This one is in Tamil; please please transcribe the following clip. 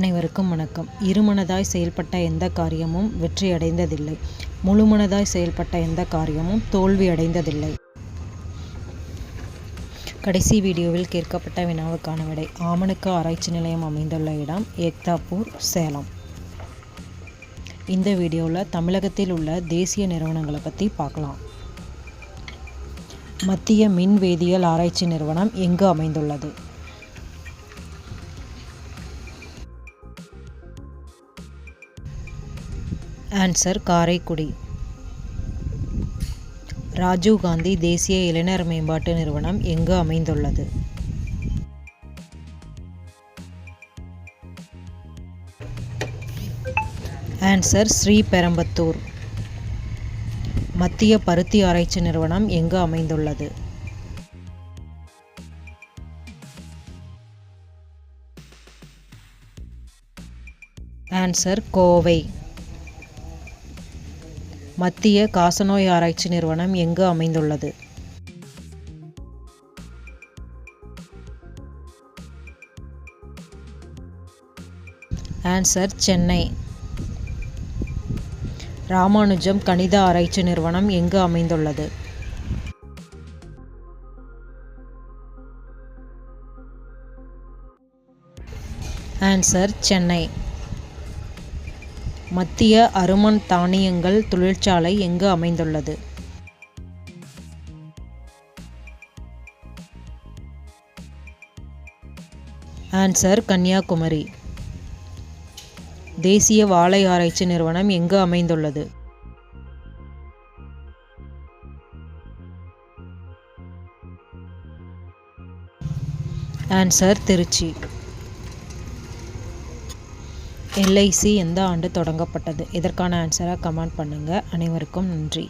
அனைவருக்கும் வணக்கம். இருமனதாய் செயல்பட்ட எந்த காரியமும் வெற்றியடைந்ததில்லை. முழுமனதாய் செயல்பட்ட எந்த காரியமும் தோல்வியடைந்ததில்லை. கடைசி வீடியோவில் கேட்கப்பட்ட வினாவுக்கான விடை ஆமணக்கு ஆராய்ச்சி நிலையம் அமைந்துள்ள இடம் ஏக்தாப்பூர், சேலம். இந்த வீடியோவில் தமிழகத்தில் உள்ள தேசிய நிறுவனங்களை பற்றி பார்க்கலாம். மத்திய மின் வேதியியல் ஆராய்ச்சி நிறுவனம் எங்கு அமைந்துள்ளது? ஆன்சர் காரைக்குடி. ராஜீவ் காந்தி தேசிய இளைஞர் மேம்பாட்டு நிறுவனம் எங்கு அமைந்துள்ளது? ஆன்சர் ஸ்ரீபெரும்புதூர். மத்திய பருத்தி ஆராய்ச்சி நிறுவனம் எங்கு அமைந்துள்ளது? ஆன்சர் கோவை. மத்திய காசநோய் ஆராய்ச்சி நிறுவனம் எங்கு அமைந்துள்ளது? ஆன்சர் சென்னை. ராமானுஜம் கணித ஆராய்ச்சி நிறுவனம் எங்கு அமைந்துள்ளது? ஆன்சர் சென்னை. மத்திய அருமன் தானியங்கள் தொழிற்சாலை எங்கு அமைந்துள்ளது? ஆன்சர் கன்னியாகுமரி. தேசிய வாழை ஆராய்ச்சி நிறுவனம் எங்கு அமைந்துள்ளது? ஆன்சர் திருச்சி. LIC எந்த ஆண்டு தொடங்கப்பட்டது? இதற்கான ஆன்சரை கமெண்ட் பண்ணுங்கள். அனைவருக்கும் நன்றி.